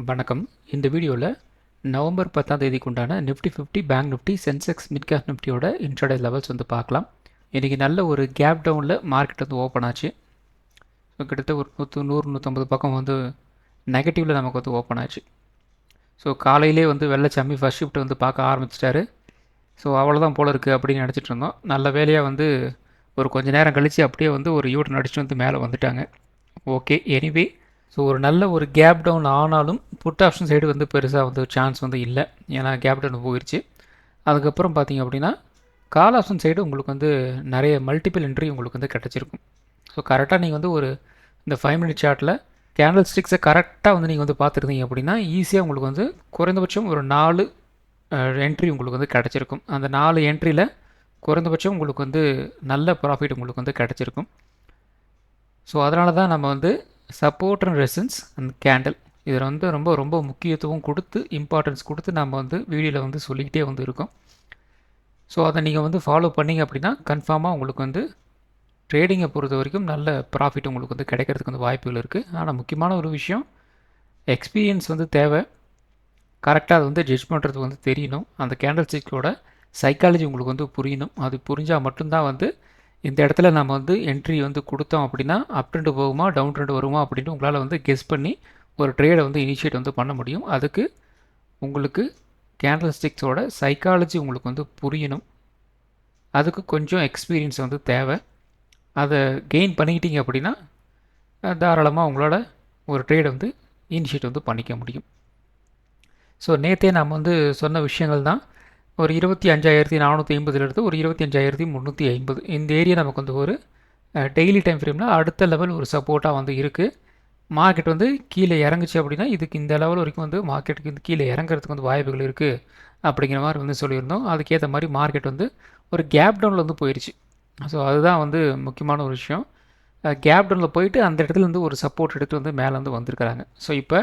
வணக்கம். இந்த வீடியோவில் நவம்பர் 10ஆம் தேதிக்கு உண்டான Nifty 50 bank Nifty Sensex mid cap நிஃப்டியோட இன்ட்ராடே லெவல்ஸ் வந்து பார்க்கலாம். இன்றைக்கி நல்ல ஒரு கேப் டவுனில் மார்க்கெட் வந்து ஓப்பன் ஆச்சு. ஸோ கிட்டத்தட்ட ஒரு 100-150 பக்கம் வந்து நெகட்டிவில் நமக்கு வந்து ஓப்பன் ஆச்சு. ஸோ காலையிலே வந்து வெள்ளச்சாமி ஃபர்ஸ்ட் ஷிஃப்ட் வந்து பார்க்க ஆரம்பிச்சிட்டாரு. ஸோ அவ்வளோதான் போல இருக்குது அப்படின்னு நினச்சிட்டு இருந்தோம். நல்ல வேலையாக வந்து ஒரு கொஞ்சம் நேரம் கழித்து அப்படியே வந்து ஒரு யூட்டன் அடிச்சுட்டு வந்து மேலே வந்துட்டாங்க. ஓகே, எனிவே ஸோ ஒரு நல்ல ஒரு கேப் டவுன் ஆனாலும் புட் ஆப்ஷன் சைடு வந்து பெருசாக வந்து சான்ஸ் வந்து இல்லை, ஏன்னா கேப் டவுன் போயிடுச்சு. அதுக்கப்புறம் பார்த்தீங்க அப்படின்னா கால் ஆப்ஷன் சைடு உங்களுக்கு வந்து நிறைய மல்டிபிள் என்ட்ரி உங்களுக்கு வந்து கிடச்சிருக்கும். ஸோ கரெக்டாக நீங்கள் வந்து ஒரு இந்த 5 மினிட் சார்ட்டில் கேண்டில் ஸ்டிக்ஸை கரெக்டாக வந்து நீங்கள் வந்து பார்த்துருந்தீங்க அப்படின்னா ஈஸியாக உங்களுக்கு வந்து குறைந்தபட்சம் ஒரு 4 என்ட்ரி உங்களுக்கு வந்து கிடச்சிருக்கும். அந்த 4 என்ட்ரியில் குறைந்தபட்சம் உங்களுக்கு வந்து நல்ல ப்ராஃபிட் உங்களுக்கு வந்து கிடச்சிருக்கும். ஸோ அதனால தான் நம்ம வந்து support and resistance and candle இதில் வந்து ரொம்ப ரொம்ப முக்கியத்துவம் கொடுத்து இம்பார்ட்டன்ஸ் கொடுத்து நம்ம வந்து வீடியோவில் வந்து சொல்லிக்கிட்டே வந்து இருக்கோம். ஸோ அதை நீங்கள் வந்து ஃபாலோ பண்ணிங்க அப்படின்னா கன்ஃபார்மாக உங்களுக்கு வந்து ட்ரேடிங்கை பொறுத்த வரைக்கும் நல்ல ப்ராஃபிட் உங்களுக்கு வந்து கிடைக்கிறதுக்கு வந்து வாய்ப்புகள் இருக்குது. ஆனால் முக்கியமான ஒரு விஷயம், எக்ஸ்பீரியன்ஸ் வந்து தேவை. கரெக்டாக அதை வந்து ஜட்ஜ் பண்ணுறதுக்கு வந்து தெரியணும். அந்த கேண்டில் ஸ்டிக்கோட சைக்காலஜி உங்களுக்கு வந்து புரியணும். அது புரிஞ்சால் மட்டும்தான் வந்து இந்த இடத்துல நம்ம வந்து என்ட்ரி வந்து கொடுத்தோம் அப்படின்னா அப் ட்ரெண்ட் போகுமா டவுன் ட்ரெண்ட் வருமா அப்படின்ட்டு உங்களால் வந்து கெஸ் பண்ணி ஒரு ட்ரேடை வந்து இனிஷியேட் வந்து பண்ண முடியும். அதுக்கு உங்களுக்கு கேண்டில் ஸ்டிக்ஸோட சைக்காலஜி உங்களுக்கு வந்து புரியணும். அதுக்கு கொஞ்சம் எக்ஸ்பீரியன்ஸ் வந்து தேவை. அதை கெயின் பண்ணிக்கிட்டீங்க அப்படின்னா தாராளமாக உங்களோட ஒரு ட்ரேடை வந்து இனிஷியேட் வந்து பண்ணிக்க முடியும். ஸோ நேற்றே நம்ம வந்து சொன்ன விஷயங்கள் தான். ஒரு 25,450 ஒரு 25,350 இந்த ஏரியா நமக்கு வந்து ஒரு டெய்லி டைம் ஃப்ரேமில் அடுத்த லெவல் ஒரு சப்போர்ட்டாக வந்து இருக்குது. மார்க்கெட் வந்து கீழே இறங்குச்சு அப்படின்னா இதுக்கு இந்த லெவல் வரைக்கும் வந்து மார்க்கெட்டுக்கு வந்து கீழே இறங்குறதுக்கு வந்து வாய்ப்புகள் இருக்குது அப்படிங்கிற மாதிரி வந்து சொல்லியிருந்தோம். அதுக்கேற்ற மாதிரி மார்க்கெட் வந்து ஒரு கேப் டவுனில் வந்து போயிடுச்சு. ஸோ அதுதான் வந்து முக்கியமான ஒரு விஷயம். கேப் டவுனில் போயிட்டு அந்த இடத்துல வந்து ஒரு சப்போர்ட் எடுத்து வந்து மேலே வந்து வந்திருக்கிறாங்க. ஸோ இப்போ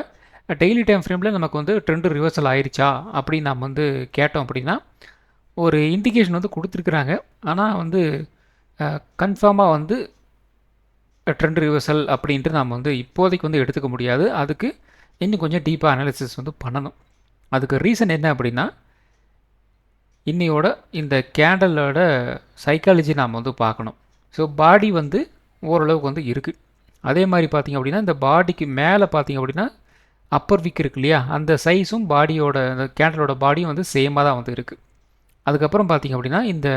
டெய்லி டைம் ஃப்ரேமில் நமக்கு வந்து ட்ரெண்டு ரிவர்சல் ஆயிடுச்சா அப்படின்னு நம்ம வந்து கேட்டோம் அப்படின்னா ஒரு இண்டிகேஷன் வந்து கொடுத்துருக்குறாங்க. ஆனால் வந்து கன்ஃபார்மாக வந்து ட்ரெண்ட் ரிவர்சல் அப்படின்ட்டு நம்ம வந்து இப்போதைக்கு வந்து எடுத்துக்க முடியாது. அதுக்கு இன்னும் கொஞ்சம் டீப்பாக அனாலிசிஸ் வந்து பண்ணணும். அதுக்கு ரீசன் என்ன அப்படின்னா இன்னையோட இந்த கேண்டலோட சைக்காலஜி நாம் வந்து பார்க்கணும். ஸோ பாடி வந்து ஓரளவுக்கு வந்து இருக்குது. அதே மாதிரி பார்த்திங்க அப்படின்னா இந்த பாடிக்கு மேலே பார்த்திங்க அப்படின்னா அப்பர் வீக் இருக்கு இல்லையா, அந்த சைஸும் பாடியோட அந்த கேண்டலோட பாடியும் வந்து சேமாக தான் வந்து இருக்குது. அதுக்கப்புறம் பார்த்திங்க அப்படின்னா இந்த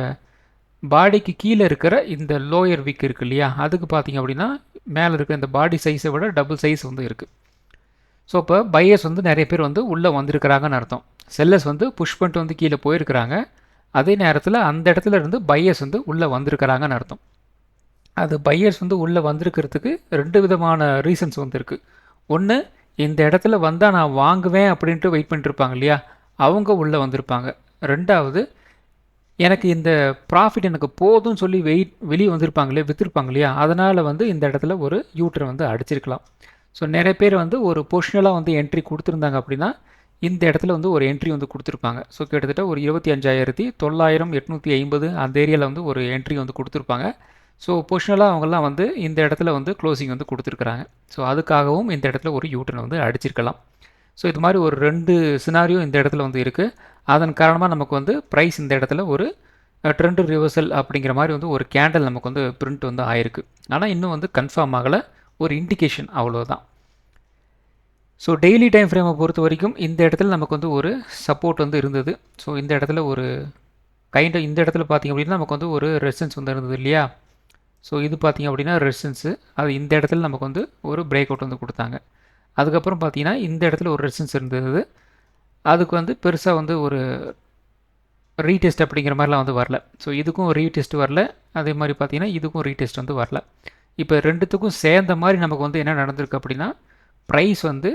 பாடிக்கு கீழே இருக்கிற இந்த லோயர் வீக் இருக்குது இல்லையா, அதுக்கு பார்த்திங்க அப்படின்னா மேலே இருக்கிற இந்த பாடி சைஸை விட டபுள் சைஸ் வந்து இருக்குது. ஸோ இப்போ பையர்ஸ் வந்து நிறைய பேர் வந்து உள்ளே வந்திருக்கிறாங்கன்னு அர்த்தம். செல்லர்ஸ் வந்து புஷ் பண்ணிட்டு வந்து கீழே போயிருக்கிறாங்க. அதே நேரத்தில் அந்த இடத்துல இருந்து பையர்ஸ் வந்து உள்ளே வந்திருக்கிறாங்கன்னு அர்த்தம். அது பையர்ஸ் வந்து உள்ளே வந்திருக்கிறதுக்கு 2 விதமான ரீசன்ஸ் வந்து இருக்குது. ஒன்று, இந்த இடத்துல வந்தால் நான் வாங்குவேன் அப்படின்ட்டு வெயிட் பண்ணிட்டுருப்பாங்க இல்லையா, அவங்க உள்ளே வந்திருப்பாங்க. ரெண்டாவது, எனக்கு இந்த ப்ராஃபிட் எனக்கு போதும்னு சொல்லி வெளியே வந்திருப்பாங்களே, விற்றுருப்பாங்க இல்லையா, அதனால் வந்து இந்த இடத்துல ஒரு யூட்டர் வந்து அடிச்சிருக்கலாம். ஸோ நிறைய பேர் வந்து ஒரு பொசிஷனலாக வந்து என்ட்ரி கொடுத்துருந்தாங்க அப்படின்னா இந்த இடத்துல வந்து ஒரு என்ட்ரி வந்து கொடுத்துருப்பாங்க. ஸோ கிட்டத்தட்ட ஒரு 25,900-850 அந்த ஏரியாவில் வந்து ஒரு என்ட்ரி வந்து கொடுத்துருப்பாங்க. ஸோ பொசிஷனலாக அவங்கெல்லாம் வந்து இந்த இடத்துல வந்து க்ளோசிங் வந்து கொடுத்துருக்குறாங்க. ஸோ அதுக்காகவும் இந்த இடத்துல ஒரு யூட்டர்ன் வந்து அடிச்சிருக்கலாம். ஸோ இது மாதிரி ஒரு 2 சினாரியோ இந்த இடத்துல வந்து இருக்குது. அதன் காரணமாக நமக்கு வந்து ப்ரைஸ் இந்த இடத்துல ஒரு ட்ரெண்ட் ரிவர்சல் அப்படிங்கிற மாதிரி வந்து ஒரு கேண்டல் நமக்கு வந்து பிரிண்ட் வந்து ஆயிருக்கு. ஆனால் இன்னும் வந்து கன்ஃபார்ம் ஆகலை, ஒரு இண்டிகேஷன் அவ்வளோதான். ஸோ டெய்லி டைம் ஃப்ரேமை பொறுத்த வரைக்கும் இந்த இடத்துல நமக்கு வந்து ஒரு சப்போர்ட் வந்து இருந்தது. ஸோ இந்த இடத்துல ஒரு இந்த இடத்துல பார்த்திங்க அப்படின்னா நமக்கு வந்து ஒரு ரெசிஸ்டன்ஸ் வந்து இருந்தது இல்லையா. ஸோ இது பார்த்திங்க அப்படின்னா ரெசிஸ்டன்ஸு, அது இந்த இடத்துல நமக்கு வந்து ஒரு பிரேக் அவுட் வந்து கொடுத்தாங்க. அதுக்கப்புறம் பார்த்திங்கன்னா இந்த இடத்துல ஒரு ரெசிஸ்டன்ஸ் இருந்தது. அதுக்கு வந்து பெருசாக வந்து ஒரு ரீடெஸ்ட் அப்படிங்கிற மாதிரிலாம் வந்து வரல. ஸோ இதுக்கும் ரீடெஸ்ட் வரல, அதே மாதிரி பார்த்திங்கன்னா இதுக்கும் ரீடெஸ்ட் வந்து வரல. இப்போ ரெண்டுத்துக்கும் சேர்ந்த மாதிரி நமக்கு வந்து என்ன நடந்திருக்கு அப்படின்னா ப்ரைஸ் வந்து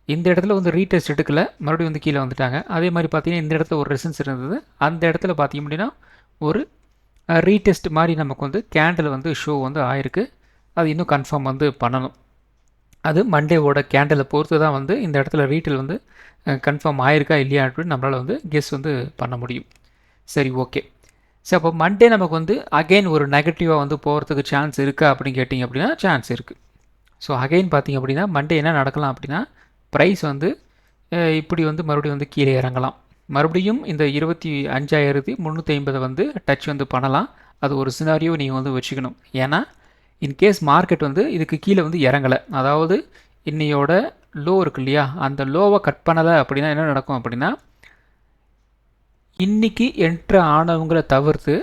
இந்த இடத்துல வந்து ரீடெஸ்ட் எடுக்கல, மறுபடியும் வந்து கீழே வந்துட்டாங்க. அதே மாதிரி பார்த்திங்கன்னா இந்த இடத்துல ஒரு ரெசிஸ்டன்ஸ் இருந்தது, அந்த இடத்துல பார்த்திங்க அப்படின்னா ஒரு ரீடெஸ்ட் மாதிரி நமக்கு வந்து கேண்டில் வந்து ஷோ வந்து ஆயிருக்கு. அது இன்னும் கன்ஃபார்ம் வந்து பண்ணணும். அது மண்டேவோட கேண்டிலை பொறுத்து தான் வந்து இந்த இடத்துல ரீட்டெயில் வந்து கன்ஃபார்ம் ஆயிருக்கா இல்லையா அப்படின்னு நம்மளால் வந்து கெஸ் வந்து பண்ண முடியும். சரி, ஓகே. ஸோ அப்போ மண்டே நமக்கு வந்து அகெயின் ஒரு நெகட்டிவாக வந்து போகிறதுக்கு சான்ஸ் இருக்கா அப்படின்னு கேட்டிங்க அப்படின்னா சான்ஸ் இருக்குது. ஸோ அகெயின் பார்த்திங்க அப்படின்னா மண்டே என்ன நடக்கலாம் அப்படின்னா ப்ரைஸ் வந்து இப்படி வந்து மறுபடியும் வந்து கீழே இறங்கலாம். மறுபடியும் இந்த 25,350 வந்து டச் வந்து பண்ணலாம். அது ஒரு சினாரியோ நீங்கள் வந்து வச்சுக்கணும். ஏன்னா இன்கேஸ் மார்க்கெட் வந்து இதுக்கு கீழே வந்து இறங்கலை, அதாவது இன்னையோட லோ இருக்கு இல்லையா, அந்த லோவை கட் பண்ணலை அப்படின்னா என்ன நடக்கும் அப்படின்னா, இன்றைக்கி என்ட்ரு ஆனவங்களை தவிர்த்து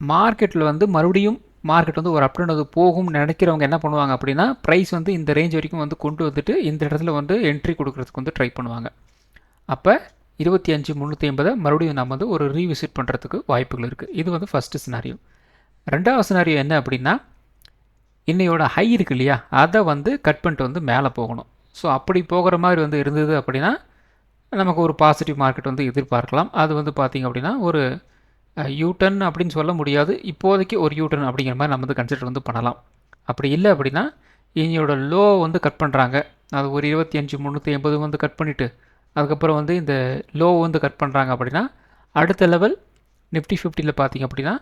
மார்க்கெட்டில் வந்து மறுபடியும் மார்க்கெட் வந்து ஒரு அப்டவுன் அது போகும்னு நினைக்கிறவங்க என்ன பண்ணுவாங்க அப்படின்னா, ப்ரைஸ் வந்து இந்த ரேஞ்ச் வரைக்கும் வந்து கொண்டு வந்துட்டு இந்த இடத்துல வந்து என்ட்ரி கொடுக்கறதுக்கு வந்து ட்ரை பண்ணுவாங்க. அப்போ 25,350 மறுபடியும் நம்ம வந்து ஒரு ரீவிசிட் பண்ணுறதுக்கு வாய்ப்புகள் இருக்குது. இது வந்து ஃபஸ்ட்டு சினாரியோ. ரெண்டாவது சினாரியோ என்ன அப்படின்னா, இன்னையோட ஹை இருக்கு இல்லையா, அதை வந்து கட் பண்ணிட்டு வந்து மேலே போகணும். ஸோ அப்படி போகிற மாதிரி வந்து இருந்தது அப்படின்னா நமக்கு ஒரு பாசிட்டிவ் மார்க்கெட் வந்து எதிர்பார்க்கலாம். அது வந்து பார்த்திங்க அப்படின்னா ஒரு யூட்டன் அப்படின்னு சொல்ல முடியாது, இப்போதைக்கு ஒரு யூட்டன் அப்படிங்கிற மாதிரி நம்ம வந்து கன்சிடர் வந்து பண்ணலாம். அப்படி இல்லை அப்படின்னா இன்னையோட லோ வந்து கட் பண்ணுறாங்க, அது ஒரு 25,380 வந்து கட் பண்ணிவிட்டு அதுக்கப்புறம் வந்து இந்த லோ வந்து கட் பண்ணுறாங்க அப்படின்னா அடுத்த லெவல் நிஃப்டி 50ல் பார்த்திங்க அப்படின்னா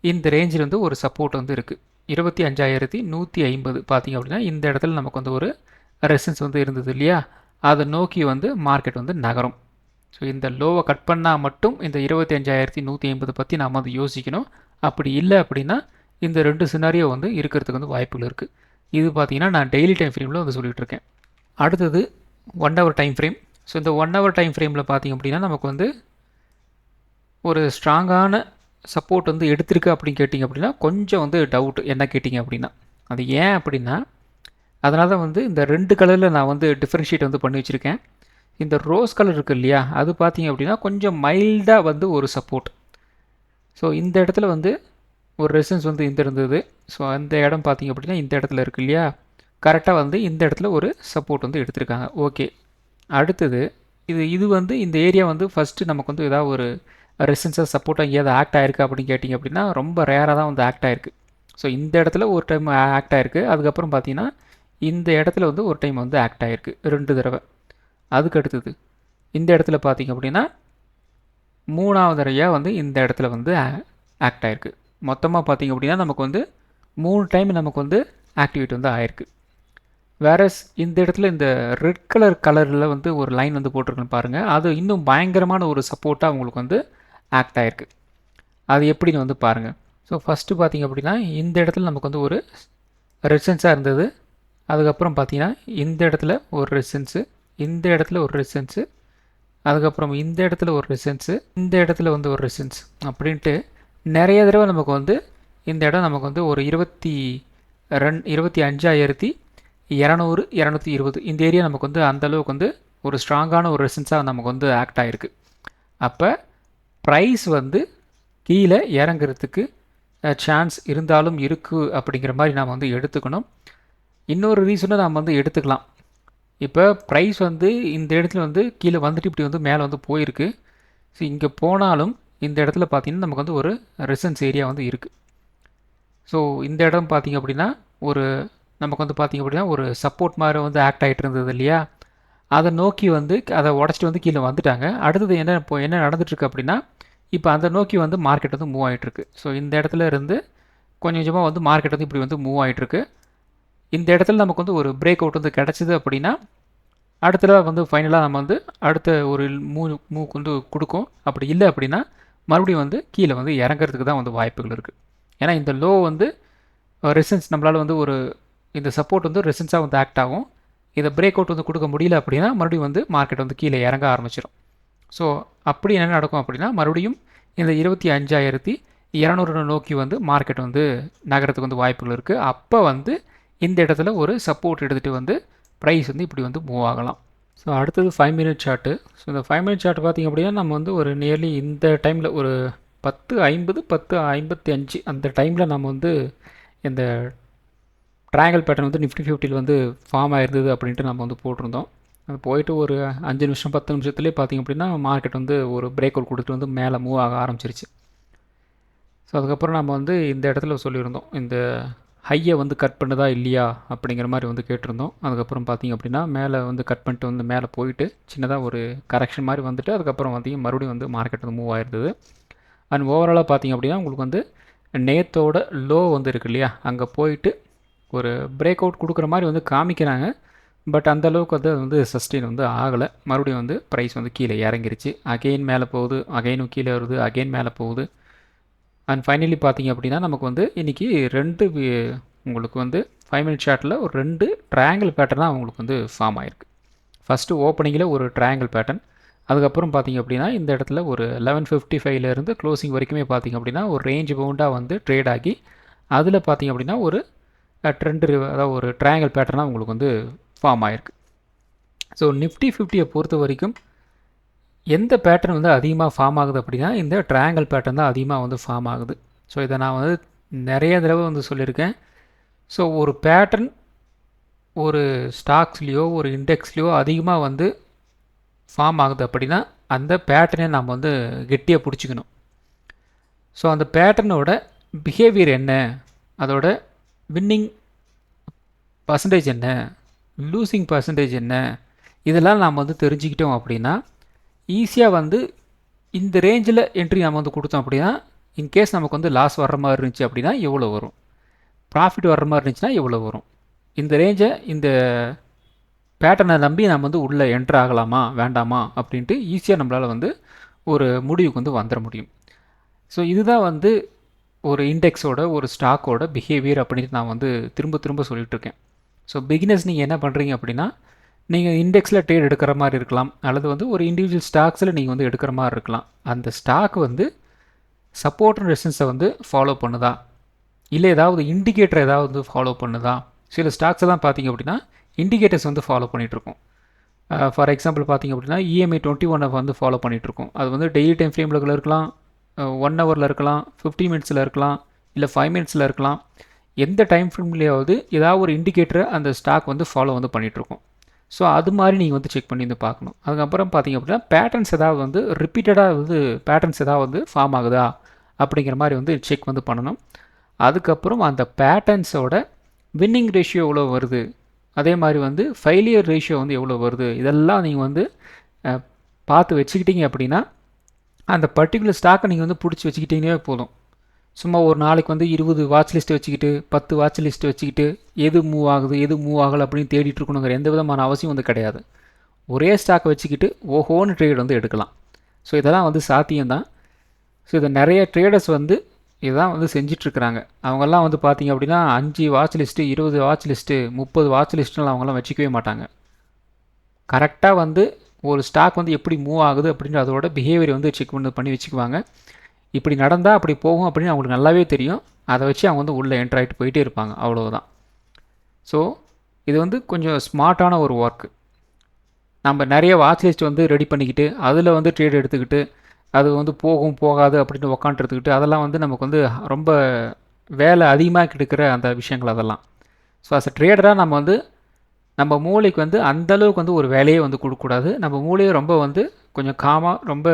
இந்த ரேஞ்சில் வந்து ஒரு சப்போர்ட் வந்து இருக்குது. 25,150 பார்த்திங்க அப்படின்னா இந்த இடத்துல நமக்கு வந்து ஒரு ரெசிஸ்டன்ஸ் வந்து இருந்தது இல்லையா, அதை நோக்கி வந்து மார்க்கெட் வந்து நகரும். ஸோ இந்த லோவை கட் பண்ணால் மட்டும் இந்த 25,150 பற்றி நாம் வந்து யோசிக்கணும். அப்படி இல்லை அப்படின்னா இந்த ரெண்டு சினாரியோ வந்து இருக்கிறதுக்கு வந்து வாய்ப்புகள் இருக்குது. இது பார்த்திங்கன்னா நான் டெய்லி டைம் ஃப்ரேமில் வந்து சொல்லிகிட்டு இருக்கேன். அடுத்தது 1 ஹவர் டைம் ஃப்ரேம். ஸோ இந்த 1 ஹவர் டைம் ஃப்ரேமில் பார்த்திங்க அப்படின்னா நமக்கு வந்து ஒரு ஸ்ட்ராங்கான சப்போர்ட் வந்து எடுத்திருக்கு அப்படின்னு கேட்டிங்க அப்படின்னா கொஞ்சம் வந்து டவுட் என்ன கேட்டிங்க அப்படின்னா, அது ஏன் அப்படின்னா அதனால தான் வந்து இந்த ரெண்டு கலரில் நான் வந்து டிஃப்ரென்ஷியேட் வந்து பண்ணி வச்சுருக்கேன். இந்த ரோஸ் கலர் இருக்குது இல்லையா, அது பார்த்திங்க அப்படின்னா கொஞ்சம் மைல்டாக வந்து ஒரு சப்போர்ட். ஸோ இந்த இடத்துல வந்து ஒரு ரெசிஸ்டன்ஸ் வந்து இந்த இருந்தது. ஸோ அந்த இடம் பார்த்திங்க அப்படின்னா இந்த இடத்துல இருக்குது இல்லையா, கரெக்டாக வந்து இந்த இடத்துல ஒரு சப்போர்ட் வந்து எடுத்திருக்காங்க. ஓகே, அடுத்தது இது வந்து இந்த ஏரியா வந்து ஃபஸ்ட்டு நமக்கு வந்து ஏதாவது ஒரு ரெசிஸ்டன்ஸாக சப்போர்ட்டாக எங்கேயாவது ஆக்ட் ஆகிருக்கு அப்படின்னு கேட்டிங்க அப்படின்னா ரொம்ப ரேராக தான் வந்து ஆக்ட் ஆகிருக்கு. ஸோ இந்த இடத்துல ஒரு டைம் ஆக்ட் ஆகிருக்கு, அதுக்கப்புறம் பார்த்தீங்கன்னா இந்த இடத்துல வந்து ஒரு டைம் வந்து ஆக்ட் ஆகிருக்கு 2 தடவை. அதுக்கு அடுத்தது இந்த இடத்துல பார்த்திங்க அப்படின்னா 3வது தடவையாக வந்து இந்த இடத்துல வந்து ஆக்ட் ஆகிருக்கு. மொத்தமாக பார்த்திங்க அப்படின்னா நமக்கு வந்து 3 டைம் நமக்கு வந்து ஆக்டிவேட் வந்து ஆகிருக்கு. வேறஸ் இந்த இடத்துல இந்த ரெட் கலரில் வந்து ஒரு லைன் வந்து போட்டிருக்குன்னு பாருங்கள், அது இன்னும் பயங்கரமான ஒரு சப்போர்ட்டாக உங்களுக்கு வந்து ஆக்ட் ஆகிருக்கு. அது எப்படின்னு வந்து பாருங்கள். ஸோ ஃபஸ்ட்டு பார்த்திங்க அப்படின்னா இந்த இடத்துல நமக்கு வந்து ஒரு ரெசிஸ்டன்ஸாக இருந்தது, அதுக்கப்புறம் பார்த்திங்கன்னா இந்த இடத்துல ஒரு ரெசிஸ்டன்ஸு, இந்த இடத்துல ஒரு ரெசிஸ்டன்ஸு, அதுக்கப்புறம் இந்த இடத்துல ஒரு ரெசிஸ்டன்ஸு, இந்த இடத்துல வந்து ஒரு ரெசிஸ்டன்ஸ் அப்படின்ட்டு நிறைய தடவை நமக்கு வந்து இந்த இடம் நமக்கு வந்து ஒரு 25,220 220 இந்த ஏரியா நமக்கு வந்து அந்தளவுக்கு வந்து ஒரு ஸ்ட்ராங்கான ஒரு ரெசிஸ்டன்ஸாக நமக்கு வந்து ஆக்ட் ஆகிருக்கு. அப்போ ப்ரைஸ் வந்து கீழே இறங்குறதுக்கு சான்ஸ் இருந்தாலும் இருக்குது அப்படிங்கிற மாதிரி நாம் வந்து எடுத்துக்கணும். இன்னொரு ரீசனை நாம் வந்து எடுத்துக்கலாம். இப்போ ப்ரைஸ் வந்து இந்த இடத்துல வந்து கீழே வந்துட்டு இப்படி வந்து மேலே வந்து போயிருக்கு. ஸோ இங்கே போனாலும் இந்த இடத்துல பார்த்திங்கன்னா நமக்கு வந்து ஒரு ரெசிஸ்டன்ஸ் ஏரியா வந்து இருக்குது. ஸோ இந்த இடம் பார்த்திங்க அப்படின்னா ஒரு நமக்கு வந்து பார்த்திங்க அப்படின்னா ஒரு சப்போர்ட் மாதிரி வந்து ஆக்ட் ஆகிட்டு இருந்தது இல்லையா, அதை நோக்கி வந்து அதை உடச்சிட்டு வந்து கீழே வந்துட்டாங்க. அடுத்தது என்ன நடந்துட்டுருக்கு அப்படின்னா இப்போ அதை நோக்கி வந்து மார்க்கெட் வந்து மூவ் ஆகிட்டுருக்கு. ஸோ இந்த இடத்துல இருந்து கொஞ்சம் கொஞ்சமாக வந்து மார்க்கெட் வந்து இப்படி வந்து மூவ் ஆகிட்டுருக்கு. இந்த இடத்துல நமக்கு வந்து ஒரு பிரேக் அவுட் வந்து கிடச்சிது அப்படின்னா அடுத்தது வந்து ஃபைனலாக நம்ம வந்து அடுத்த ஒரு மூவ் வந்து கொடுக்கும். அப்படி இல்லை அப்படின்னா மறுபடியும் வந்து கீழே வந்து இறங்கிறதுக்கு தான் வந்து வாய்ப்புகள் இருக்குது. ஏன்னா இந்த லோ வந்து ரெசிஸ்டன்ஸ் நம்மளால் வந்து ஒரு இந்த சப்போர்ட் வந்து ரெசிஸ்டன்ஸாக வந்து ஆக்ட் ஆகும். இதை பிரேக் அவுட் வந்து கொடுக்க முடியல அப்படின்னா மறுபடியும் வந்து மார்க்கெட் வந்து கீழே இறங்க ஆரம்பிச்சிடும். ஸோ அப்படி என்ன நடக்கும் அப்படின்னா மறுபடியும் இந்த 25,200 நோக்கி வந்து மார்க்கெட் வந்து நகரத்துக்கு வந்து வாய்ப்புகள் இருக்குது. அப்போ வந்து இந்த இடத்துல ஒரு சப்போர்ட் எடுத்துகிட்டு வந்து ப்ரைஸ் வந்து இப்படி வந்து மூவ் ஆகலாம். ஸோ அடுத்தது 5 மினிட் சார்ட்டு. ஸோ இந்த 5 மினிட் சார்ட் பார்த்திங்க அப்படின்னா நம்ம வந்து ஒரு நியர்லி இந்த டைமில் ஒரு 10:50 10:55 அந்த டைமில் நம்ம வந்து இந்த ட்ரையாங்கிள் பேட்டர்ன் வந்து நிஃப்டி 50ல் வந்து ஃபார்ம் ஆகிருந்தது அப்படின்ட்டு நம்ம வந்து போட்டிருந்தோம். அது போயிட்டு ஒரு 5 நிமிஷம் 10 நிமிஷத்துலேயே பார்த்திங்க அப்படின்னா மார்க்கெட் வந்து ஒரு பிரேக் அவுட் கொடுத்துட்டு வந்து மேலே மூவ் ஆக ஆரம்பிச்சிருச்சு. ஸோ அதுக்கப்புறம் நம்ம வந்து இந்த இடத்துல சொல்லியிருந்தோம், இந்த ஹையை வந்து கட் பண்ணுதா இல்லையா அப்படிங்கிற மாதிரி வந்து கேட்டிருந்தோம். அதுக்கப்புறம் பார்த்திங்க அப்படின்னா மேலே வந்து கட் பண்ணிட்டு வந்து மேலே போயிட்டு சின்னதாக ஒரு கரெக்ஷன் மாதிரி வந்துட்டு அதுக்கப்புறம் வந்து மறுபடியும் வந்து மார்க்கெட் வந்து மூவ் ஆகிருந்தது. அண்ட் ஓவராலாக பார்த்திங்க அப்படின்னா உங்களுக்கு வந்து நேத்தோட லோ வந்து இருக்குது இல்லையா, அங்கே போயிட்டு ஒரு பிரேக் அவுட் கொடுக்குற மாதிரி வந்து காமிக்கிறாங்க. பட் அந்த அளவுக்கு வந்து அது வந்து சஸ்டெயின் வந்து ஆகலை. மறுபடியும் வந்து ப்ரைஸ் வந்து கீழே இறங்கிருச்சு. அகெயின் மேலே போகுது, அகெயினும் கீழே வருது, அகெயின் மேலே போகுது. அண்ட் ஃபைனலி பார்த்தீங்க அப்படின்னா நமக்கு வந்து இன்றைக்கி உங்களுக்கு வந்து 5 மினிட் சார்ட்டில் ஒரு 2 ட்ரையாங்கிள் பேட்டர்னாக உங்களுக்கு வந்து ஃபார்ம் ஆகிருக்கு. ஃபஸ்ட்டு ஓப்பனிங்கில் ஒரு ட்ரையாங்கிள் பேட்டர்ன், அதுக்கப்புறம் பார்த்தீங்க அப்படின்னா இந்த இடத்துல ஒரு 11:55 க்ளோசிங் வரைக்குமே பார்த்தீங்க அப்படின்னா ஒரு ரேஞ்ச் பவுண்டாக வந்து ட்ரேட் ஆகி அதில் பார்த்தீங்க அப்படின்னா ஒரு ட்ரெண்ட் அதாவது ஒரு ட்ரையாங்கிள் பேட்டர்னாக உங்களுக்கு வந்து ஃபார்ம் ஆகிருக்கு. ஸோ நிஃப்டி 50 பொறுத்த வரைக்கும் எந்த பேட்டர்ன் வந்து அதிகமாக ஃபார்ம் ஆகுது அப்படின்னா இந்த ட்ரையாங்கிள் பேட்டர்ன் தான் அதிகமாக வந்து ஃபார்ம் ஆகுது. ஸோ இதை நான் வந்து நிறைய தடவை வந்து சொல்லியிருக்கேன். ஸோ ஒரு பேட்டர்ன் ஒரு ஸ்டாக்ஸ்லேயோ ஒரு இண்டெக்ஸ்லேயோ அதிகமாக வந்து ஃபார்ம் ஆகுது அப்படின்னா அந்த பேட்டர்னை நாம் வந்து கெட்டியாக பிடிச்சிக்கணும். ஸோ அந்த பேட்டர்னோட பிஹேவியர் என்ன, அதோட வின்னிங் பர்சன்டேஜ் என்ன, லூசிங் பர்சன்டேஜ் என்ன, இதெல்லாம் நாம் வந்து தெரிஞ்சுக்கிட்டோம் அப்படின்னா ஈஸியாக வந்து இந்த ரேஞ்சில் என்ட்ரி நம்ம வந்து கொடுத்தோம் அப்படின்னா இன்கேஸ் நமக்கு வந்து லாஸ் வர்ற மாதிரி இருந்துச்சு அப்படின்னா எவ்வளோ வரும், ப்ராஃபிட் வர்ற மாதிரி இருந்துச்சுன்னா எவ்வளோ வரும், இந்த ரேஞ்சை இந்த பேட்டர்னை நம்பி நம்ம வந்து உள்ளே என்ட்ரு ஆகலாமா வேண்டாமா அப்படின்ட்டு ஈஸியாக நம்மளால் வந்து ஒரு முடிவுக்கு வந்து வந்துட முடியும். ஸோ இதுதான் வந்து ஒரு இண்டெக்ஸோட ஒரு ஸ்டாக்கோட பிஹேவியர் அப்படின்ட்டு நான் வந்து திரும்ப திரும்ப சொல்லிகிட்ருக்கேன். ஸோ பிகினர்ஸ் நீங்கள் என்ன பண்ணுறீங்க அப்படின்னா நீங்கள் இண்டெக்ஸில் ட்ரேட் எடுக்கிற மாதிரி இருக்கலாம், அல்லது வந்து ஒரு இண்டிவிஜுவல் ஸ்டாக்ஸில் நீங்கள் வந்து எடுக்கிற மாதிரி இருக்கலாம். அந்த ஸ்டாக் வந்து சப்போர்ட் அண்ட் ரெசிஸ்டன்ஸை வந்து ஃபாலோ பண்ணுதா, இல்லை ஏதாவது இண்டிகேட்டர் ஏதாவது வந்து ஃபாலோ பண்ணுதா. சில ஸ்டாக்ஸ் எல்லாம் பார்த்தீங்க அப்படின்னா இண்டிகேட்டர்ஸ் வந்து ஃபாலோ பண்ணிகிட்ருக்கோம். ஃபார் எக்ஸாம்பிள் பார்த்தீங்க அப்படின்னா EMI 21 வந்து ஃபாலோ பண்ணிகிட்ருக்கோம். அது வந்து டெய்லி டைம் ஃப்ரேமில் இருக்கலாம், 1 ஹவரில் இருக்கலாம், 50 மினிட்ஸில் இருக்கலாம், இல்லை 5 மினிட்ஸில் இருக்கலாம். எந்த டைம் ஃப்ரேம்லேயாவது ஏதாவது ஒரு இண்டிகேட்டரை அந்த ஸ்டாக் வந்து ஃபாலோ வந்து பண்ணிகிட்ருக்கோம். ஸோ அது மாதிரி நீங்கள் வந்து செக் பண்ணி வந்து பார்க்கணும். அதுக்கப்புறம் பார்த்தீங்க அப்படின்னா பேட்டர்ன்ஸ் ஏதாவது வந்து ரிப்பீட்டடாக வந்து பேட்டர்ன்ஸ் ஏதாவது வந்து ஃபார்ம் ஆகுதா அப்படிங்கிற மாதிரி வந்து செக் வந்து பண்ணணும். அதுக்கப்புறம் அந்த பேட்டர்ன்ஸோட வின்னிங் ரேஷியோ எவ்வளோ வருது, அதே மாதிரி வந்து ஃபெயிலியர் ரேஷியோ வந்து எவ்வளோ வருது, இதெல்லாம் நீங்கள் வந்து பார்த்து வச்சுக்கிட்டீங்க அப்படின்னா அந்த பர்டிகுலர் ஸ்டாக்கை நீங்கள் வந்து பிடிச்சி வச்சுக்கிட்டீங்கன்னே போதும். சும்மா ஒரு நாளைக்கு வந்து 20 வாட்ச் லிஸ்ட்டு வச்சுக்கிட்டு 10 வாட்ச் லிஸ்ட்டு வச்சுக்கிட்டு எது மூவ் ஆகுது எது மூவ் ஆகலை அப்படின்னு தேடிட்டு இருக்கணுங்கிற எந்த விதமான அவசியம் வந்து கிடையாது. ஒரே ஸ்டாக்கை வச்சுக்கிட்டு ஓஹோன்னு ட்ரேட் வந்து எடுக்கலாம். ஸோ இதெல்லாம் வந்து சாத்தியம்தான். ஸோ இதை நிறைய ட்ரேடர்ஸ் வந்து இதுதான் வந்து செஞ்சிட்ருக்குறாங்க. அவங்கெல்லாம் வந்து பார்த்திங்க அப்படின்னா 5 watch list 20 watch list 30 watch லிஸ்ட்டுலாம் அவங்களாம் வச்சுக்கவே மாட்டாங்க. கரெக்டாக வந்து ஒரு ஸ்டாக் வந்து எப்படி மூவ் ஆகுது அப்படின்ற அதோட பிஹேவியர் வந்து செக் பண்ணி வச்சுக்குவாங்க. இப்படி நடந்தால் அப்படி போகும் அப்படின்னு அவங்களுக்கு நல்லாவே தெரியும். அதை வச்சு அவங்க வந்து உள்ளே என்ட்ரு ஆகிட்டு போயிட்டே இருப்பாங்க, அவ்வளோதான். ஸோ இது வந்து கொஞ்சம் ஸ்மார்ட்டான ஒரு ஒர்க்கு. நம்ம நிறைய வாட்ச் லிஸ்ட் வந்து ரெடி பண்ணிக்கிட்டு அதில் வந்து ட்ரேட் எடுத்துக்கிட்டு அது வந்து போகும் போகாது அப்படின்னு உக்காண்டு எடுத்துக்கிட்டு அதெல்லாம் வந்து நமக்கு வந்து ரொம்ப வேலை அதிகமாக எடுக்கிற அந்த விஷயங்கள் அதெல்லாம். ஸோ அஸ் அ ட்ரேடராக நம்ம வந்து நம்ம மூளைக்கு வந்து அந்தளவுக்கு வந்து ஒரு வேலையே வந்து கொடுக்கக்கூடாது. நம்ம மூளையை ரொம்ப வந்து கொஞ்சம் காமாக ரொம்ப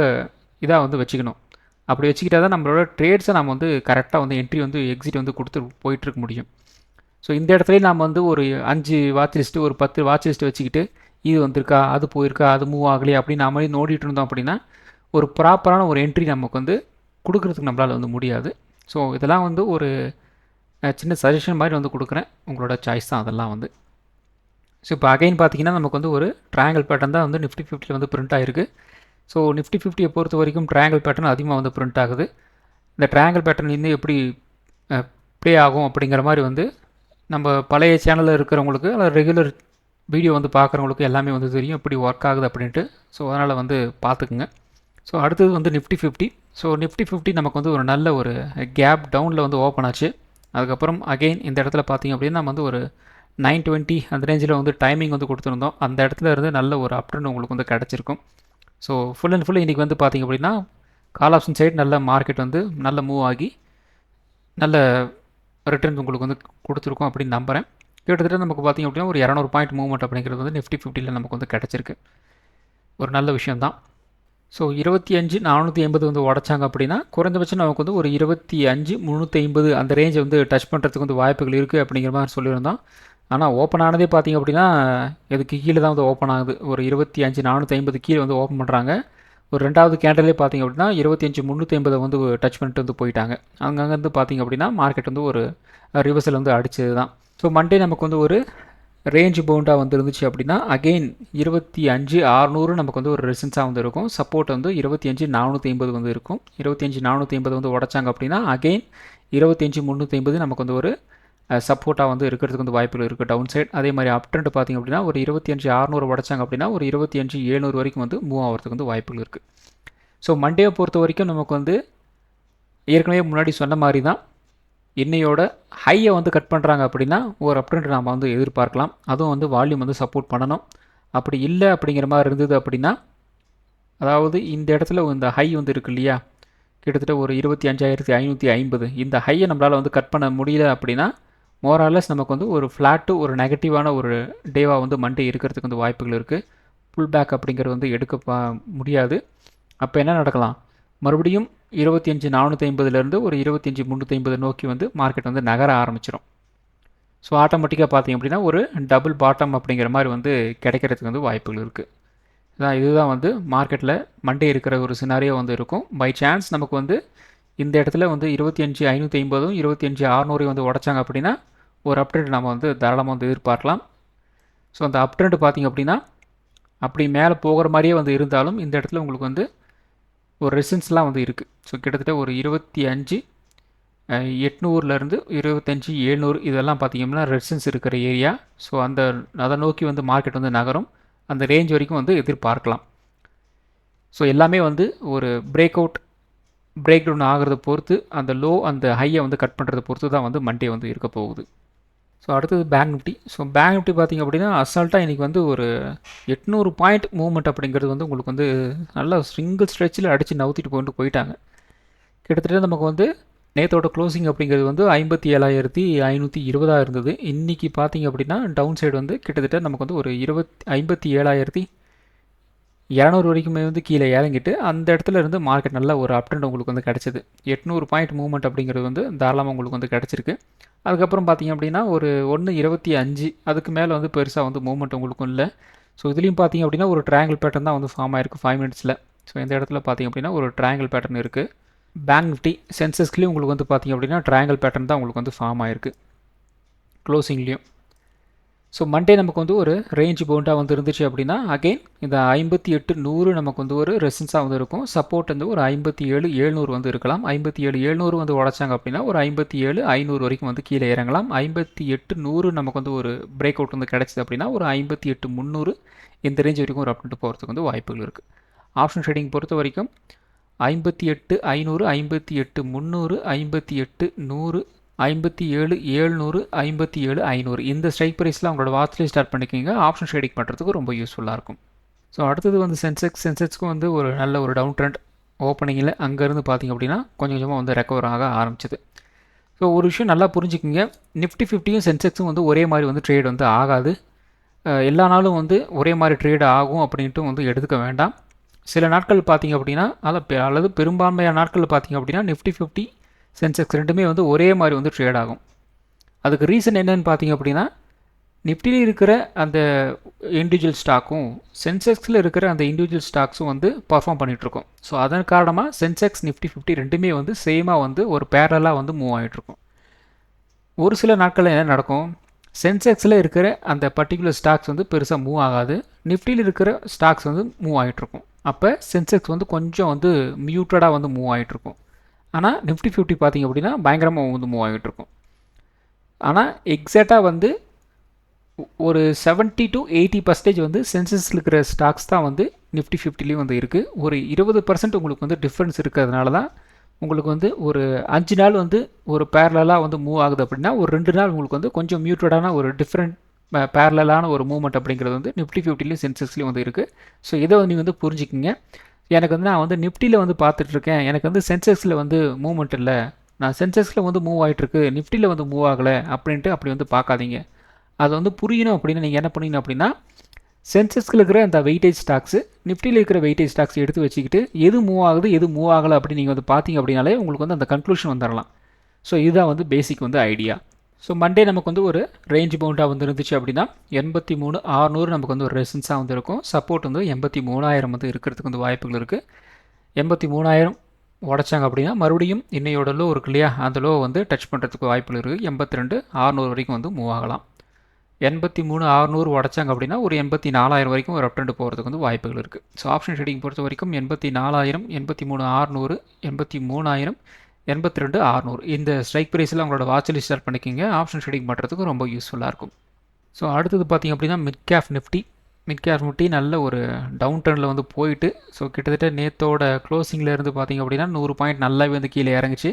இதாக வந்து வச்சுக்கணும். அப்படி வச்சுக்கிட்டா தான் நம்மளோட ட்ரேட்ஸை நம்ம வந்து கரெக்டாக வந்து என்ட்ரி வந்து எக்ஸிட் வந்து கொடுத்து போயிட்டுருக்க முடியும். ஸோ இந்த இடத்துலையும் நம்ம வந்து ஒரு 5 வாட்ச் லிஸ்ட்டு ஒரு 10 வாட்ச் லிஸ்ட்டு வச்சுக்கிட்டு இது வந்திருக்கா அது போயிருக்கா அது மூவ் ஆகலையா அப்படின்னு நாம நோடிட்டு இருந்தோம் அப்படின்னா ஒரு ப்ராப்பரான ஒரு என்ட்ரி நமக்கு வந்து கொடுக்குறதுக்கு நம்மளால் வந்து முடியாது. ஸோ இதெல்லாம் வந்து ஒரு சின்ன சஜஷன் மாதிரி வந்து கொடுக்குறேன், உங்களோட சாய்ஸ் தான் அதெல்லாம் வந்து. ஸோ இப்போ அகைன் பார்த்தீங்கன்னா நமக்கு வந்து ஒரு ட்ரையாங்கிள் பேட்டர்ன் தான் வந்து நிஃப்டி 50 வந்து பிரிண்ட் ஆகிருக்கு. ஸோ நிஃப்டி 50 பொறுத்த வரைக்கும் ட்ரையாங்கிள் பேட்டர்ன் அதிகமாக வந்து பிரிண்ட் ஆகுது. இந்த ட்ரையாங்கிள் பேட்டர்ன் வந்து எப்படி ப்ளே ஆகும் அப்படிங்கிற மாதிரி வந்து நம்ம பழைய சேனலில் இருக்கிறவங்களுக்கு அல்லது ரெகுலர் வீடியோ வந்து பார்க்குறவங்களுக்கு எல்லாமே வந்து தெரியும் எப்படி ஒர்க் ஆகுது அப்படின்ட்டு. ஸோ அதனால் வந்து பார்த்துக்குங்க. ஸோ அடுத்தது வந்து நிஃப்டி 50. ஸோ நிஃப்டி 50 நமக்கு வந்து ஒரு நல்ல ஒரு கேப் டவுனில் வந்து ஓப்பன் ஆச்சு. அதுக்கப்புறம் அகெயின் இந்த இடத்துல பார்த்திங்க அப்படின்னா நம்ம வந்து ஒரு 920 அந்த ரேஞ்சில் வந்து டைமிங் வந்து கொடுத்துருந்தோம். அந்த இடத்துல இருந்து நல்ல ஒரு அப்ட்ரெண்ட் உங்களுக்கு வந்து கிடச்சிருக்கும். ஸோ ஃபுல் அண்ட் ஃபுல் இன்றைக்கி வந்து பார்த்திங்க அப்படின்னா கால் ஆப்ஷன் சைடு நல்ல மார்க்கெட் வந்து நல்ல மூவ் ஆகி நல்ல ரிட்டர்ன் உங்களுக்கு வந்து கொடுத்துருக்கோம் அப்படின்னு நம்புகிறேன். கிட்டத்தட்ட நமக்கு பார்த்திங்க அப்படின்னா ஒரு 200 பாயிண்ட் மூவ்மெண்ட் அப்படிங்கிறது வந்து நிஃப்டி 50 நமக்கு வந்து கிடச்சிருக்கு. ஒரு நல்ல விஷயம்தான். ஸோ 25,480 வந்து உடச்சாங்க அப்படின்னா குறைந்தபட்சம் நமக்கு வந்து ஒரு 25,350 அந்த ரேஞ்சை வந்து டச் பண்ணுறதுக்கு வந்து வாய்ப்புகள் இருக்குது அப்படிங்கிற மாதிரி சொல்லியிருந்தோம். ஆனால் ஓப்பன் ஆனதே பார்த்திங்க அப்படின்னா இதுக்கு கீழே தான் வந்து ஓப்பன் ஆகுது. ஒரு 25,450 கீழே வந்து ஓப்பன் பண்ணுறாங்க. ஒரு ரெண்டாவது கேண்டலே பார்த்திங்க அப்படின்னா 25,350 வந்து டச் பண்ணிட்டு வந்து போயிட்டாங்க. அங்கங்கே வந்து பார்த்திங்க அப்படின்னா மார்க்கெட் வந்து ஒரு ரிவர்சல் வந்து அடித்தது தான். ஸோ மண்டே நமக்கு வந்து ஒரு ரேஞ்ச் பவுண்டாக வந்து இருந்துச்சு அப்படின்னா அகெயின் 25,600 நமக்கு வந்து ஒரு ரெசிஸ்டன்ஸாக வந்து இருக்கும். சப்போர்ட் வந்து 25,450 வந்து இருக்கும். 25,450 வந்து உடச்சாங்க அப்படின்னா அகெயின் 25,350 நமக்கு வந்து ஒரு சப்போர்ட்டாக வந்து இருக்கிறதுக்கு வந்து வாய்ப்புகள் இருக்குது டவுன் சைட். அதே மாதிரி அப் ட்ரெண்ட் பார்த்திங்க அப்படின்னா ஒரு 25,600 உடச்சாங்க அப்படின்னா ஒரு 25,700 வரைக்கும் வந்து மூவ் ஆகிறதுக்கு வந்து வாய்ப்புகள் இருக்குது. ஸோ மண்டேவை பொறுத்த வரைக்கும் நமக்கு வந்து ஏற்கனவே முன்னாடி சொன்ன மாதிரி தான் இன்னையோட ஹையை வந்து கட் பண்ணுறாங்க அப்படின்னா ஒரு அப் ட்ரெண்ட் நாம் வந்து எதிர்பார்க்கலாம். அதுவும் வந்து வால்யூம் வந்து சப்போர்ட் பண்ணணும். அப்படி இல்லை அப்படிங்கிற மாதிரி இருந்தது அப்படின்னா, அதாவது இந்த இடத்துல இந்த ஹை வந்து இருக்கு இல்லையா, கிட்டத்தட்ட ஒரு 25,550 இந்த ஹையை நம்மளால் வந்து கட் பண்ண முடியல அப்படின்னா மோராலஸ் நமக்கு வந்து ஒரு ஃப்ளாட்டு ஒரு நெகட்டிவான ஒரு டேவாக வந்து மண்டே இருக்கிறதுக்கு வந்து வாய்ப்புகள் இருக்குது. புல் பேக் அப்படிங்கிறது வந்து எடுக்க முடியாது. அப்போ என்ன நடக்கலாம், மறுபடியும் 25,450 ஒரு 25,350 நோக்கி வந்து மார்க்கெட் வந்து நகர ஆரம்பிச்சிடும். ஸோ ஆட்டோமேட்டிக்காக பார்த்திங்க அப்படின்னா ஒரு டபுள் பாட்டம் அப்படிங்கிற மாதிரி வந்து கிடைக்கிறதுக்கு வந்து வாய்ப்புகள் இருக்குது. இதுதான் வந்து மார்க்கெட்டில் மண்டே இருக்கிற ஒரு சினாரியோ வந்து இருக்கும். பை சான்ஸ் நமக்கு வந்து இந்த இடத்துல வந்து 25,550 25,600 வந்து உடச்சாங்க அப்படின்னா ஒரு அப்ட்ரெண்ட் நம்ம வந்து தாராளமாக வந்து எதிர்பார்க்கலாம். ஸோ அந்த அப்ட்ரெண்ட் பார்த்திங்க அப்படின்னா அப்படி மேலே போகிற மாதிரியே வந்து இருந்தாலும் இந்த இடத்துல உங்களுக்கு வந்து ஒரு ரெசிஸ்டன்ஸ்லாம் வந்து இருக்குது. ஸோ கிட்டத்தட்ட ஒரு 25,800 25,700 இதெல்லாம் பார்த்திங்கன்னா ரெசிஸ்டன்ஸ் இருக்கிற ஏரியா. ஸோ அதை நோக்கி வந்து மார்க்கெட் வந்து நகரும். அந்த ரேஞ்ச் வரைக்கும் வந்து எதிர்பார்க்கலாம். ஸோ எல்லாமே வந்து ஒரு பிரேக் டவுன் ஆகிறத பொறுத்து அந்த லோ அந்த ஹையை வந்து கட் பண்ணுறதை பொறுத்து தான் வந்து மண்டே வந்து இருக்க போகுது. ஸோ அடுத்தது bank Nifty. So bank Nifty பார்த்திங்க அப்படின்னா அசால்ட்டாக இன்றைக்கி வந்து ஒரு 800 பாயிண்ட் மூவ்மெண்ட் அப்படிங்கிறது வந்து உங்களுக்கு வந்து நல்லா சிங்கிள் ஸ்ட்ரெச்சில் அடித்து நவுத்திட்டு போயிட்டாங்க. கிட்டத்தட்ட நமக்கு வந்து நேற்றோட க்ளோசிங் அப்படிங்கிறது வந்து 57,520 இருந்தது. இன்றைக்கி பார்த்திங்க அப்படின்னா டவுன் சைடு வந்து கிட்டத்தட்ட நமக்கு வந்து ஒரு 57,200 வரைக்குமே வந்து கீழே இறங்கிட்டு அந்த இடத்துல இருந்து மார்க்கெட் நல்ல ஒரு அப் ட்ரெண்ட் உங்களுக்கு வந்து கிடச்சிது. 800 பாயிண்ட் மூவ்மெண்ட் அப்படிங்கிறது வந்து தாராளமாக உங்களுக்கு வந்து கிடச்சிருக்கு. அதுக்கப்புறம் பார்த்திங்க அப்படின்னா ஒரு 1.25 அதுக்கு மேலே வந்து பெருசாக வந்து மூவ்மெண்ட் உங்களுக்கும் இல்லை. ஸோ இதுலேயும் பார்த்திங்க அப்படின்னா ஒரு ட்ரையாங்கிள் பேட்டர்ன் தான் வந்து ஃபார்ம் ஆயிருக்கு 5 மினிட்ஸில். ஸோ இந்த இடத்துல பார்த்திங்க அப்படின்னா ஒரு ட்ரையாங்கிள் பேட்டர்ன் இருக்குது. பேங்க் நிஃப்டி சென்சஸ்லேயும் உங்களுக்கு வந்து பார்த்திங்க அப்படின்னா ட்ரையாங்கிள் பேட்டர்ன் தான் உங்களுக்கு வந்து ஃபார்ம் ஆயிருக்கு க்ளோசிங்லேயும். ஸோ மண்டே நமக்கு வந்து ஒரு ரேஞ்ச் பவுண்டாக வந்து இருந்துச்சு அப்படின்னா அகெயின் இந்த 58,100 நமக்கு வந்து ஒரு ரெசிஸ்டன்ஸாக வந்து இருக்கும். சப்போர்ட் வந்து ஒரு 57,700 வந்து இருக்கலாம். 57,700 வந்து உடச்சாங்க அப்படின்னா ஒரு 57,500 வரைக்கும் வந்து கீழே இறங்கலாம். 58,100 நமக்கு வந்து ஒரு பிரேக் அவுட் வந்து கிடச்சிது அப்படின்னா ஒரு 58,300 இந்த ரேஞ்ச் வரைக்கும் ஒரு அப்டேட் போகிறதுக்கு வந்து வாய்ப்புகள் இருக்குது. ஆப்ஷன் ட்ரேடிங் பொறுத்த வரைக்கும் 58,500 58,300 58,100 57,700 57,500 இந்த ஸ்ட்ரைக் ப்ரைஸில் அவங்களோட வாட்ச்லேயே ஸ்டார்ட் பண்ணிக்கிங்க. ஆப்ஷன் ட்ரேடிங் பண்ணுறதுக்கு ரொம்ப யூஸ்ஃபுல்லாக இருக்கும். ஸோ அடுத்தது வந்து சென்செக்ஸ்க்கும் வந்து ஒரு நல்ல ஒரு டவுன் ட்ரெண்ட் ஓப்பனிங்கில் அங்கேருந்து பார்த்திங்க அப்படின்னா கொஞ்சம் கொஞ்சமாக வந்து ரெக்கவர் ஆக ஆரம்பிச்சிது. ஸோ ஒரு விஷயம் நல்லா புரிஞ்சுக்கிங்க, நிஃப்டி 50யும் சென்செக்ஸும் வந்து ஒரே மாதிரி வந்து ட்ரேட் வந்து ஆகாது. எல்லா நாளும் வந்து ஒரே மாதிரி ட்ரேட் ஆகும் அப்படின்ட்டு வந்து எடுத்துக்க வேண்டாம். சில நாட்கள் பார்த்திங்க அப்படின்னா அல்லது பெரும்பான்மையான நாட்களில் பார்த்திங்க அப்படின்னா நிஃப்டி 50 சென்செக்ஸ் ரெண்டுமே வந்து ஒரே மாதிரி வந்து ட்ரேட் ஆகும். அதுக்கு ரீசன் என்னன்னு பார்த்திங்க அப்படின்னா நிஃப்டியில் இருக்கிற அந்த இண்டிவிஜுவல் ஸ்டாக்கும் சென்செக்ஸில் இருக்கிற அந்த இண்டிவிஜுவல் ஸ்டாக்ஸும் வந்து பர்ஃபார்ம் பண்ணிகிட்ருக்கோம். ஸோ அதன் காரணமாக சென்செக்ஸ் நிஃப்டி 50 ரெண்டுமே வந்து சேமாக வந்து ஒரு பேரலாக வந்து மூவ் ஆகிட்ருக்கும். ஒரு சில நாட்களில் என்ன நடக்கும், சென்செக்ஸில் இருக்கிற அந்த பர்டிகுலர் ஸ்டாக்ஸ் வந்து பெருசாக மூவ் ஆகாது, நிஃப்டியில் இருக்கிற ஸ்டாக்ஸ் வந்து மூவ் ஆகிட்ருக்கும். அப்போ சென்செக்ஸ் வந்து கொஞ்சம் வந்து மியூட்டடாக வந்து மூவ் ஆகிட்ருக்கும். ஆனால் நிஃப்டி 50 பார்த்திங்க அப்படின்னா பயங்கரமாக வந்து மூவ் ஆகிட்ருக்கும். ஆனால் எக்ஸாக்டாக வந்து ஒரு 70 to 80% வந்து சென்சஸில் இருக்கிற ஸ்டாக்ஸ் தான் வந்து நிஃப்டி 50லேயும் வந்து இருக்குது. ஒரு 20% உங்களுக்கு வந்து டிஃப்ரென்ஸ் இருக்கிறதுனால தான் உங்களுக்கு வந்து ஒரு 5 நாள் வந்து ஒரு பேரலாக வந்து மூவ் ஆகுது அப்படின்னா ஒரு 2 நாள் உங்களுக்கு வந்து கொஞ்சம் மியூட்டடான ஒரு டிஃப்ரெண்ட் பேரலான ஒரு மூவ்மெண்ட் அப்படிங்கிறது வந்து நிஃப்டி 50லேயும் சென்செக்ஸ்லேயும் வந்து இருக்குது. ஸோ இதை வந்து நீங்கள் வந்து புரிஞ்சுக்கிங்க. எனக்கு வந்து நான் வந்து நிஃப்டியில் வந்து பார்த்துட்ருக்கேன், எனக்கு வந்து சென்செக்ஸில் வந்து மூவ்மெண்ட் இல்லை, நான் சென்செக்ஸில் வந்து மூவ் ஆகிட்டுருக்கு நிஃப்டியில் வந்து மூவ் ஆகலை அப்படின்ட்டு அப்படி வந்து பார்க்காதீங்க. அது வந்து புரியணும் அப்படின்னா நீங்கள் என்ன பண்ணீங்க அப்படின்னா சென்செக்ஸில் இருக்கிற அந்த வெயிட்டேஜ் ஸ்டாக்ஸு நிஃப்டியில் இருக்கிற வெயிட்டேஜ் ஸ்டாக்ஸ் எடுத்து வச்சுக்கிட்டு எது மூவ் ஆகுது எது மூவ் ஆகலை அப்படின்னு நீங்கள் வந்து பார்த்தீங்க அப்படின்னாலே உங்களுக்கு வந்து அந்த கன்க்ளூஷன் வந்துடலாம். ஸோ இதுதான் வந்து பேசிக் வந்து ஐடியா. ஸோ மண்டே நமக்கு வந்து ஒரு ரேஞ்ச் பவுண்டாக வந்து இருந்துச்சு அப்படின்னா 83,600 நமக்கு வந்து ஒரு ரெசிஸ்டன்ஸாக வந்து இருக்கும். சப்போர்ட் வந்து 83,000 வந்து இருக்கிறதுக்கு வந்து வாய்ப்புகள் இருக்குது. 83,000 உடச்சாங்க அப்படின்னா மறுபடியும் இன்னையோட லோ இருக்கு இல்லையா, அந்த லோ வந்து டச் பண்ணுறதுக்கு வாய்ப்புகள் இருக்குது. 82,600 வரைக்கும் வந்து மூவ் ஆகலாம். 83,600 உடைச்சாங்க அப்படின்னா ஒரு 84,000 வரைக்கும் ஒரு அப் ட்ரெண்ட் போகிறதுக்கு வந்து வாய்ப்புகள் இருக்குது. ஸோ ஆப்ஷன் ட்ரேடிங் பொறுத்த வரைக்கும் 84,000, 83,600, 83,000, 82,600 இந்த ஸ்ட்ரைக் ப்ரைஸில் உங்களோட வாட்ச் லிஸ்ட் ஸ்டார்ட் பண்ணிக்கிங்க. ஆப்ஷன் ட்ரேடிங் பண்ணுறதுக்கு ரொம்ப யூஸ்ஃபுல்லாக இருக்கும். ஸோ அடுத்தது பார்த்திங்க அப்படின்னா மிட் கேப் நிஃப்டி நல்ல ஒரு டவுன் ட்ரெண்டில் வந்து போயிட்டு, ஸோ கிட்டத்தட்ட நேத்தோட க்ளோசிங்கில் இருந்து பார்த்திங்க அப்படின்னா 100 பாயிண்ட் நல்லாவே வந்து கீழே இறங்குச்சு.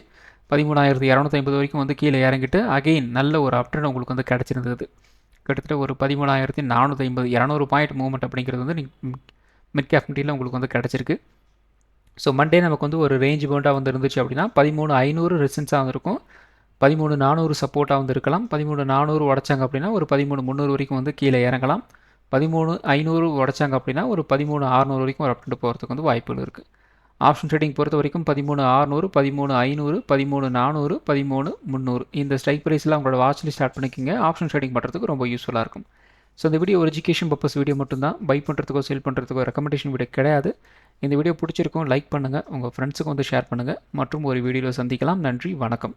13,250 வரைக்கும் வந்து கீழே இறங்கிட்டு அகெயின் நல்ல ஒரு அப் ட்ரெண்ட் உங்களுக்கு வந்து கிடச்சிருந்தது. கிட்டத்தட்ட ஒரு 13,450 200 பாயிண்ட் மூவ்மெண்ட் அப்படிங்கிறது வந்து மிட் கேப் நிஃப்டியில் உங்களுக்கு வந்து கிடச்சிருக்கு. ஸோ மண்டே நமக்கு வந்து ஒரு ரேஞ்ச் பவுண்டாக வந்து இருந்துச்சு அப்படின்னா 13,500 ரெசிஸ்டன்ஸாக வந்திருக்கும், 13,400 சப்போர்ட்டாக வந்து இருக்கலாம். 13,400 உடைச்சாங்க அப்படின்னா ஒரு 13,300 வரைக்கும் வந்து கீழே இறங்கலாம். 13,500 உடைச்சாங்க அப்படின்னா ஒரு 13,600 வரைக்கும் ஒரு அப் ட்ரெண்ட் போகிறதுக்கு வந்து வாய்ப்புகள் இருக்குது. ஆப்ஷன் ட்ரேடிங் பொறுத்த வரைக்கும் 13,600, 13,500, 13,400, 13,300 இந்த ஸ்ட்ரைக் ப்ரைஸில் உங்களோட வாட்ச் லிஸ்ட் ஸ்டார்ட் பண்ணிக்கிங்க. ஆப்ஷன் ட்ரேடிங் பண்ணுறதுக்கு ரொம்ப யூஸ்ஃபுல்லாக இருக்கும். ஸோ இந்த வீடியோ ஒரு எஜுகேஷன் பர்பஸ் வீடியோ மட்டும்தான். பை பண்ணுறதுக்கோ சேல் பண்ணுறதுக்கோ ரெக்கமெண்டேஷன் வீடியோ கிடையாது. இந்த வீடியோ பிடிச்சிருக்கும் லைக் பண்ணுங்கள், உங்கள் ஃப்ரெண்ட்ஸுக்கு வந்து ஷேர் பண்ணுங்கள். மற்றும் ஒரு வீடியோவில் சந்திக்கலாம். நன்றி, வணக்கம்.